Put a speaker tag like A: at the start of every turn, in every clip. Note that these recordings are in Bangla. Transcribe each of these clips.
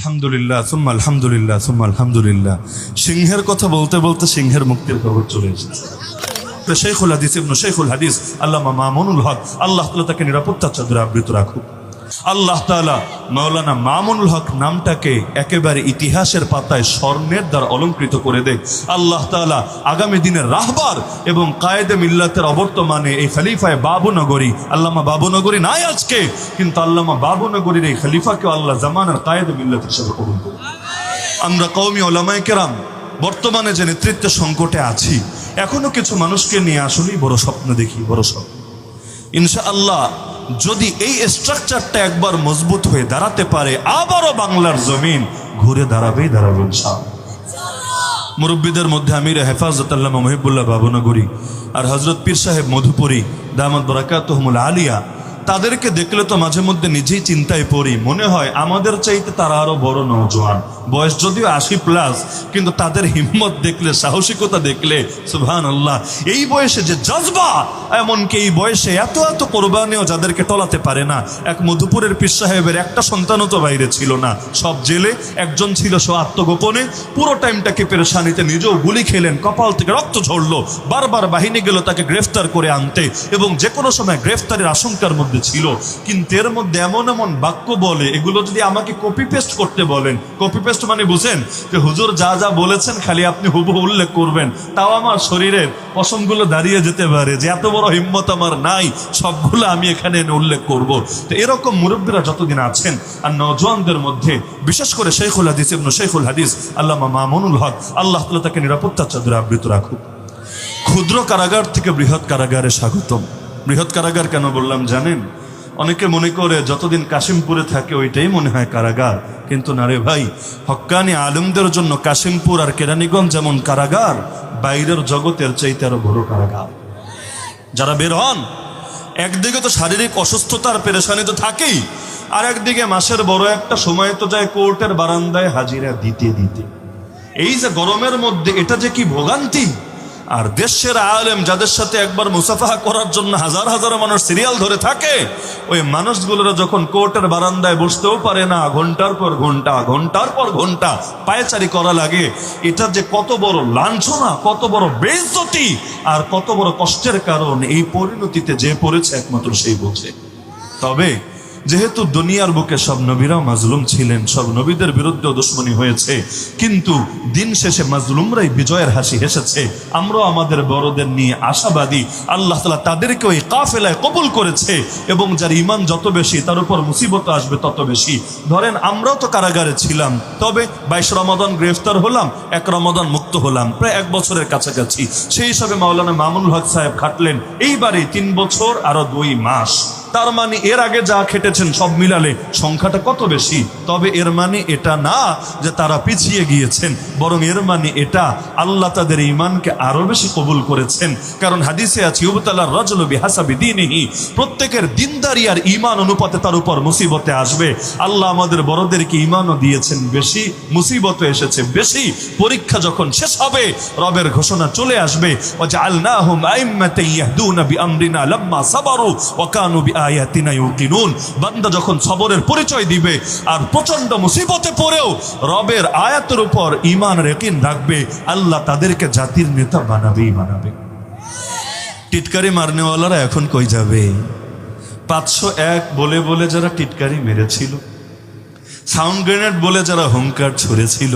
A: আলহামদুলিল্লাহ সুম্মা আলহামদুলিল্লাহ সুম্মা আলহামদুলিল্লাহ। সিংহের কথা বলতে বলতে সিংহের মুক্তির খবর চলে এসেছে। শেখুল হাদিস ইবনে শেখুল হাদিস আল্লামা মামুনুল হক, আল্লাহ তাআলা তাকে নিরাপত্তার চাদরে আবৃত রাখুক। আল্লাহ তাআলা মাওলানা মামুনুল হক নামটাকে একেবারে ইতিহাসের পাতায় স্বর্ণের দ্বারা অলঙ্কৃত করে দেয়। আল্লাহ তাআলা আগামী দিনের রাহবার এবং কায়েদে মিল্লাতের অবর্তমানে এই খলিফায়ে বাবুনগরী, আল্লামা বাবুনগরী নাই আজকে, কিন্তু আল্লামা বাবুনগরীর এই খলিফাকে আল্লাহ জামানার কায়েদে মিল্লাতের সাথে কবুল করুন। আমরা কওমি ওলামায়ে কেরাম বর্তমানে যে নেতৃত্বের সংকটে আছি, এখনো কিছু মানুষকে নিয়ে আসলেই বড় স্বপ্ন দেখি, বড় স্বপ্ন। ইনশাআল্লাহ যদি এই স্ট্রাকচারটা একবার মজবুত হয়ে দাঁড়াতে পারে, আবারও বাংলার জমিন ঘুরে দাঁড়াবে ইনশাআল্লাহ। মুরব্বীদের মধ্যে আমির হেফাজত আল্লামা মহিবুল্লাহ বাবুনগরী আর হযরত পীর সাহেব মধুপুরী দামাত বারাকাতুহুমুল আলিয়া, তাদেরকে দেখলে তো মাঝে মধ্যে নিজেই চিন্তায় পড়ি, মনে হয় আমাদের চাইতে তারা আরো বড় নওজোয়ান, বয়স যদিও 80+, কিন্তু তাদের হিম্মত দেখলে, সাহসিকতা দেখলে সুবহানাল্লাহ, এই বয়সে যে জজবা, এমনকি এই বয়সে এত এত কোরবানিও যাদেরকে টলাতে পারে না। এক মধুপুরের পীর সাহেবের একটা সন্তানও তো বাইরে ছিল না, সব জেলে, একজন ছিল সে আত্মগোপনে, পুরো টাইমটাকে পেরেশানিতে, নিজেও গুলি খেলেন, কপাল থেকে রক্ত ঝরলো, বারবার বাহিনী গেল তাকে গ্রেফতার করে আনতে, এবং যে কোনো সময় গ্রেফতারের আশঙ্কার মধ্যে ছিল। কিন্তু এর মধ্যে এমন এমন বাক্য বলে, এগুলো যদি আমাকে কপি পেস্ট করতে বলেন, কপি পেস্ট মানে বুঝেন যে হুজুর যা যা বলেছেন খালি আপনি হুবহু উল্লেখ করবেন, তাও আমার শরীরের পশমগুলো দাঁড়িয়ে যেতে পারে যে এত বড় হিম্মত আমার নাই, সবগুলো আমি এখানে এনে উল্লেখ করব। তো এরকম মুরব্বীরা যতদিন আছেন, আর নওজোয়ানদের মধ্যে বিশেষ করে শেখুল হাদিস ইবনে শেখুল হাদিস আল্লামা মামুনুল হক, আল্লাহ তাআলা তাকে নিরাপত্তার চাদরে আবৃত রাখুক। ক্ষুদ্র কারাগার থেকে বৃহৎ কারাগারে স্বাগতম। বৃহৎ কারাগার কেন বললাম জানেন? অনেকে মনে করে যতদিন কাশিমপুরে থাকে ওইটাই মনে হয় কারাগার, কিন্তু না রে ভাই, হক্কানি আলেমদের জন্য কাশিমপুর আর কেরানীগঞ্জ যেমন কারাগার, বাইরের জগতের চাইতে আরো বড় কারাগার। যারা বের হন, একদিকে তো শারীরিক অসুস্থতার পেরেশানি তো থাকেই, আর একদিকে মাসের বড় একটা সময় তো যায় কোর্টের বারান্দায় হাজিরা দিতে দিতে। এই যে গরমের মধ্যে এটা যে কি ভোগান্তি! আর দেশের আলেম যাদের সাথে একবার মুসাফাহা করার জন্য হাজার হাজার মানুষ সিরিয়াল ধরে থাকে, ওই মানুষগুলোরা যখন কোর্টের বারান্দায় বসতেও পারে না, ঘন্টার পর ঘন্টা, ঘন্টার পর ঘন্টা পায়চারি করা লাগে, এটা যে কত বড় লাঞ্ছনা, কত বড় বেইজ্জতি, আর কত বড় কষ্টের কারণ, এই পরিণতিতে যে পড়েছে একমাত্র সেই বোঝে। তবে যেহেতু দুনিয়ার বুকে সব নবীরাও মাজলুম ছিলেন, সব নবীদের বিরুদ্ধে দুশমনী হয়েছে, কিন্তু দিন শেষে মাজলুমরাই বিজয়ের হাসি হেসেছে। আমরাও আমাদের বড়দের নিয়ে আশাবাদী, আল্লাহ তাআলা তাদেরকে ওই কাফেলায় কবুল করেছে, এবং যার ঈমান যত বেশি তার উপর মুসিবত আসবে তত বেশি। ধরেন আমরাও তো কারাগারে ছিলাম, তবে 22 রমাদান গ্রেফতার হলাম, 1 রমাদান মুক্ত হলাম, প্রায় 1 বছরের কাছাকাছি। সেই হিসাবে মাওলানা মামুনুল হক সাহেব খাটলেন এইবারে 3 বছর আরো 2 মাস। তার মানে এর আগে যা খেটেছেন সব মিলালে সংখ্যাটা কত বেশি। তবে এর মানে এটা না যে তারা পিছিয়ে গিয়েছেন, বরং এর মানে এটা আল্লাহ তাদের ঈমানকে আরো বেশি কবুল করেছেন। কারণ হাদিসে আছে ইউবতালার রাজুলু বিহাসাবি দীনিহি, প্রত্যেকের দিনদারি আর ঈমান অনুপাতে তার উপর মুসিবতে আসবে। আল্লাহ আমাদের বড়দেরকে ঈমানও দিয়েছেন বেশি, মুসিবতও এসেছে বেশি। পরীক্ষা যখন শেষ হবে, রবের ঘোষণা চলে আসবে, ওয়াজআলনাহুম আইম্মাতান ইয়াহদুনা বিআমরিনা লাম্মা সাবারু ওয়া কানু বিআয়াতিনা ইউকিনুন। বান্দা যখন সবরের পরিচয় দিবে আর প্রচন্ড মুসিবতে পড়েও রবের আয়াতের উপর ঈমান আর ইয়াকিন রাখবে, আল্লাহ তাদেরকে জাতির নেতা বানাবেই বানাবে। টিটকারি মারনেওয়ালারা এখন কই যাবে? 501 বলে বলে যারা টিটকারি মেরেছিল, সাউন্ড গ্রেনেড বলে যারা হুঙ্কার ছুড়েছিল,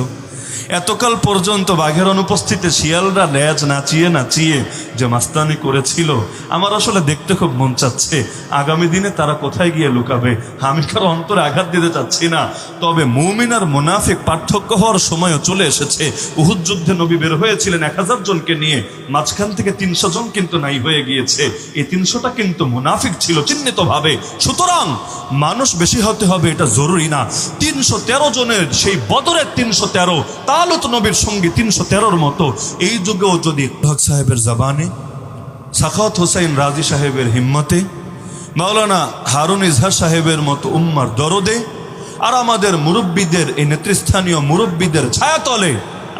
A: এতকাল পর্যন্ত বাঘের অনুপস্থিতিতে শিয়ালরা লেজ নাচিয়ে নাচিয়ে যে মাস্তানি করেছিল, আমার আসলে দেখতে খুব মন চাচ্ছে আগামী দিনে তারা কোথায় গিয়ে লুকাবে। আমি কারো অন্তরে আঘাত দিতে চাচ্ছি না, তবে মুমিন আর মুনাফিক পার্থক্য হওয়ার সময়ও চলে এসেছে। উহুদ যুদ্ধে নবী বের হয়েছিলেন 1000 জনকে নিয়ে, মাঝখান থেকে 300 জন কিন্তু নাই হয়ে গিয়েছে। এই 300টা কিন্তু মুনাফিক ছিল চিহ্নিত ভাবে। সুতরাং মানুষ বেশি হতে হবে এটা জরুরি না। 313 জনের সেই বদরের 313, তালুত নবীর সঙ্গে 313-র মতো এই যুগেও যদি হক সাহেবের জবানে, সাখাওয়াত হোসেন রাজি সাহেবের হিম্মতে, মাওলানা হারুন ইজহার সাহেবের মতো উম্মার দরদে, আর আমাদের মুরব্বীদের, এই নেতৃস্থানীয় মুরব্বীদের ছায়াতলে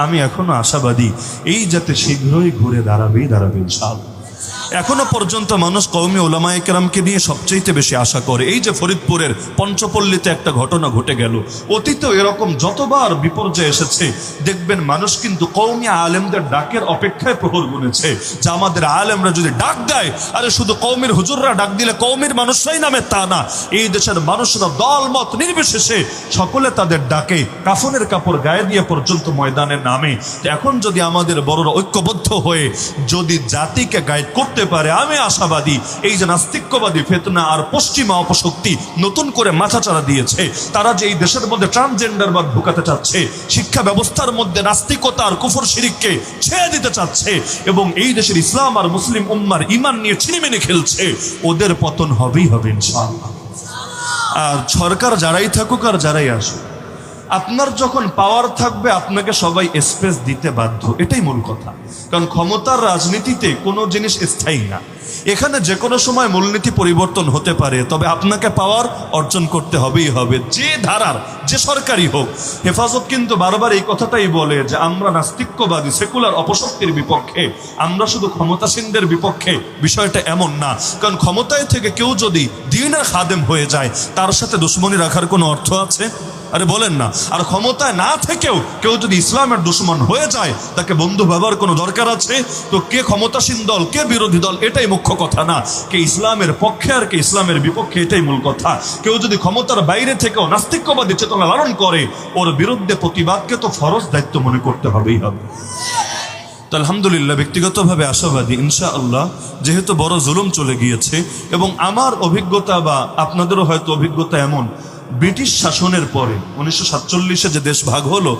A: আমি এখনো আশাবাদী এই যাতে শীঘ্রই ঘুরে দাঁড়াবে ইনশাআল্লাহ। এখনো পর্যন্ত মানুষ কওমি উলামায়ে কেরামকে নিয়ে সবচেয়ে বেশি আশা করে। এই যে ফরিদপুরের পঞ্চপল্লীতে একটা ঘটনা ঘটে গেল, অতীতেও এরকম যতবার বিপর্যয় এসেছে দেখবেন মানুষ কিন্তু কওমি আলেমদের ডাকের অপেক্ষায় প্রহর গুনেছে, যে আমাদের আলেমরা যদি ডাক দেয়, আরে শুধু কওমির হুজুররা ডাক দিলে কওমির মানুষরাই নামে তা না, এই দেশের মানুষরা দলমত নির্বিশেষে সকলে তাদের ডাকে কাফনের কাপড় গায়ে দিয়ে পর্যন্ত ময়দানে নামে। এখন যদি আমাদের বড়রা ঐক্যবদ্ধ হয়ে যদি জাতিকে গাইড করতে পারে, আমি আশাবাদী এই যে নাস্তিক্যবাদী ফেতনা আর পশ্চিমা অপশক্তি নতুন করে মাথাচাড়া দিয়েছে, তারা যে এই দেশের মধ্যে ট্রান্সজেন্ডারবাদ ঢুকাতে চাচ্ছে, শিক্ষা ব্যবস্থার মধ্যে নাস্তিকতা আর কুফর শিরিককে ছেড়ে দিতে চাচ্ছে এবং এই দেশের ইসলাম আর মুসলিম উম্মার ঈমান নিয়ে ছিনিমিনি খেলছে, ওদের পতন হবেই হবে ইনশাআল্লাহ। আর সরকার যারাই থাকুক আর যারাই আসুক, আপনার যখন পাওয়ার থাকবে আপনাকে সবাই স্পেস দিতে বাধ্য, এটাই মূল কথা। কারণ ক্ষমতার রাজনীতিতে কোনো জিনিস স্থায়ী না, এখানে যে কোনো সময় মূলনীতি পরিবর্তন হতে পারে, তবে আপনাকে পাওয়ার অর্জন করতে হবেই হবে, যে ধারার যে সরকারই হোক। হেফাজত কিন্তু বারবার এই কথাটাই বলে যে আমরা নাস্তিক্যবাদী সেকুলার অপশক্তির বিপক্ষে, আমরা শুধু ক্ষমতাসীনদের বিপক্ষে, বিষয়টা এমন না। কারণ ক্ষমতায় থেকে কেউ যদি দ্বীনের খাদেম হয়ে যায়, তার সাথে দুশ্মনী রাখার কোনো অর্থ আছে? আরে বলেন না। আর ক্ষমতায় না থেকেও কেউ যদি ইসলামের দুশ্মন হয়ে যায়, তাকে বন্ধু ভাবার কোনো দরকার আছে? তো কে ক্ষমতাসীন দল কে বিরোধী দল এটাই মুখ্য কথা না, কে ইসলামের পক্ষে আর কে ইসলামের বিপক্ষে এটাই মূল কথা। কেউ যদি ক্ষমতার বাইরে থেকেও নাস্তিক্যবাদী চেতনা লালন করে, ওর বিরুদ্ধে প্রতিবাদকে তো ফরজ দায়িত্ব মনে করতে হবেই হবে। তো আলহামদুলিল্লাহ ব্যক্তিগতভাবে আশাবাদী ইনশাআল্লাহ, যেহেতু বড় জুলুম চলে গিয়েছে এবং আমার অভিজ্ঞতা বা আপনাদেরও হয়তো অভিজ্ঞতা এমন, ব্রিটিশ শাসনের পরে 1947-এ যে দেশ ভাগ হলো,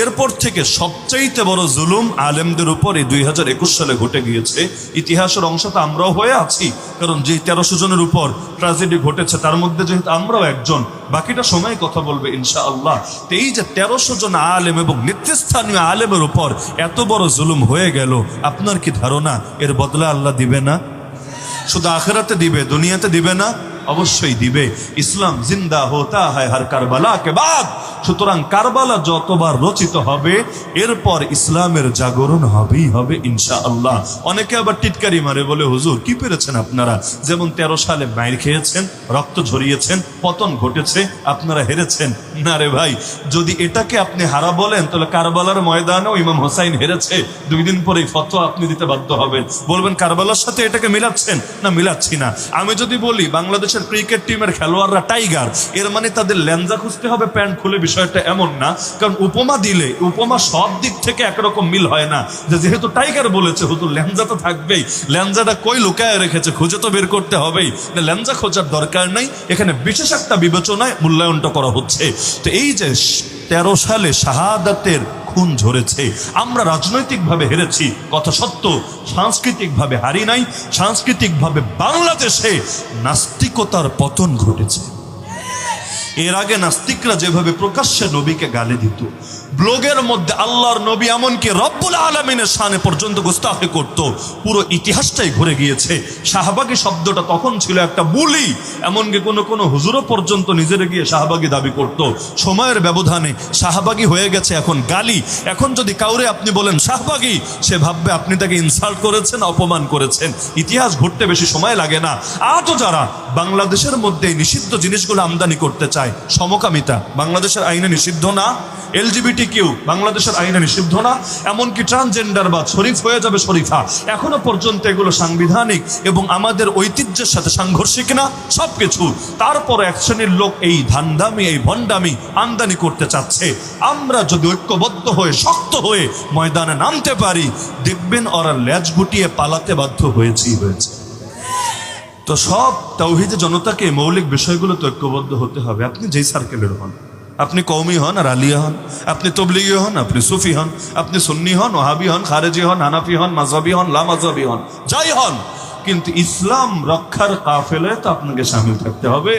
A: এরপর থেকে সবচাইতে বড় জুলুম আলেমদের উপরে 2021 সালে ঘটে গিয়েছে। ইতিহাসের অংশ তো আমরাও হয়ে আছি, কারণ যে 1300 জনের উপর ট্র্যাজেডি ঘটেছে তার মধ্যে যেহেতু আমরাও একজন, বাকিটা সময় কথা বলবে ইনশাআল্লাহ। তো এই যে 1300 জন আলেম এবং নেতৃস্থানীয় আলেমের উপর এত বড় জুলুম হয়ে গেল, আপনার কি ধারণা এর বদলা আল্লাহ দিবে না? শুধু আখিরাতে দিবে, দুনিয়াতে দিবে না? অবশ্যই দিবে। ইসলাম জিন্দা হোতা হয় হর কারবালা কে বাদ। সুতরাং কারবালা যতবার রচিত হবে, এরপর ইসলামের জাগরণ হবেই হবে ইনশাআল্লাহ। অনেকে আবার টিটকারি মারে, বলে হুজুর কি পেরেছেন আপনারা? যেমন 13 সালে মাইর খেয়েছেন, রক্ত ঝরিয়েছেন, পতন ঘটেছে, আপনারা হেরেছেন। না রে ভাই, যদি এটাকে আপনি হারা বলেন, তাহলে কারবালার ময়দানেও ইমাম হোসাইন হেরেছে, 2 দিন পরেই ফতোয়া আপনি দিতে বাধ্য হবেন। বলবেন কারবালার সাথে এটাকে মিলাচ্ছেন? না, মিলাচ্ছি না। আমি যদি বলি বাংলাদেশের ক্রিকেট টিমের খেলোয়াড়রা টাইগার, এর মানে তাদের ল্যাঞ্জা খুঁজতে হবে প্যান্ট খুলে, বিষয়টা এমন না। কারণ উপমা দিলে উপমা সব দিক থেকে একরকম মিল হয় না। যেহেতু টাইগার বলেছে, হুজুর ল্যাঞ্জা তো থাকবেই, ল্যাঞ্জাটা কই লুকায় রেখেছে খুঁজে তো বের করতে হবেই, ল্যাঞ্জা খোঁজার দরকার নাই। এখানে বিশেষ একটা বিবেচনায় মূল্যায়নটা করা হচ্ছে। তো এই যে 13 সালে শাহাদাতের খুন ঝরেছে, আমরা রাজনৈতিকভাবে হেরেছি কথা সত্য, সাংস্কৃতিকভাবে হারি নাই। সাংস্কৃতিকভাবে বাংলাদেশে নাস্তিকতার পতন ঘটেছে। এর আগে নাস্তিকরা যেভাবে প্রকাশ্যে নবীকে গালি দিত, ব্লগের মধ্যে আল্লাহর নবী এমনকি রব্বুল আলামিনের শানে পর্যন্ত গুস্তাখি করত, পুরো ইতিহাসটাই ঘুরে গিয়েছে। শাহবাগী শব্দটা তখন ছিল একটা বুলি, এমনকি কোনো হুজুরও পর্যন্ত নিজের গিয়ে শাহবাগী দাবি করত। সময়ের ব্যবধানে শাহবাগী হয়ে গেছে এখন গালি। এখন যদি কাউরে আপনি বলেন শাহবাগী, সে ভাববে আপনি তাকে ইনসাল্ট করেছেন, অপমান করেছেন। ইতিহাস ঘুরতে বেশি সময় লাগে না। আজও যারা বাংলাদেশের মধ্যে নিষিদ্ধ জিনিসগুলো আমদানি করতে চায়, সমকামিতা বাংলাদেশের আইনে নিষিদ্ধ না, LGBT বাংলাদেশের আইনে নিষিদ্ধ না, এমনকি ট্রান্সজেন্ডারবাদ শরীফ হয়ে যাবে শরীফা, এখনো পর্যন্ত এগুলো সাংবিধানিক এবং আমাদের ঐতিহ্যের সাথে সাংঘর্ষিক না, সবকিছু। তারপর এক শ্রেণীর লোক এই ধান্দামি, এই ভণ্ডামি আমদানি করতে চাচ্ছে। আমরা যদি ঐক্যবদ্ধ হয়ে শক্ত হয়ে ময়দানে নামতে পারি, দেখবেন ওরা লেজ গুটিয়ে পালাতে বাধ্য হয়েছে। তো সব তাওহীদ জনতাকে মৌলিক বিষয়গুলোতে ঐক্যবদ্ধ হতে হবে। আপনি যেই সার্কেলের হন, আপনি কওমি হন আর আলিয়া হন, আপনি তবলিগি হন, আপনি সুফি হন, আপনি সুন্নি হন, ওহাবি হন, খারেজি হন, হানাফি হন, মাযহাবি হন, লা মাযহাবি হন, যাই হন, কিন্তু ইসলাম রক্ষার কাফেলায় তো আপনাকে শামিল থাকতে হবে।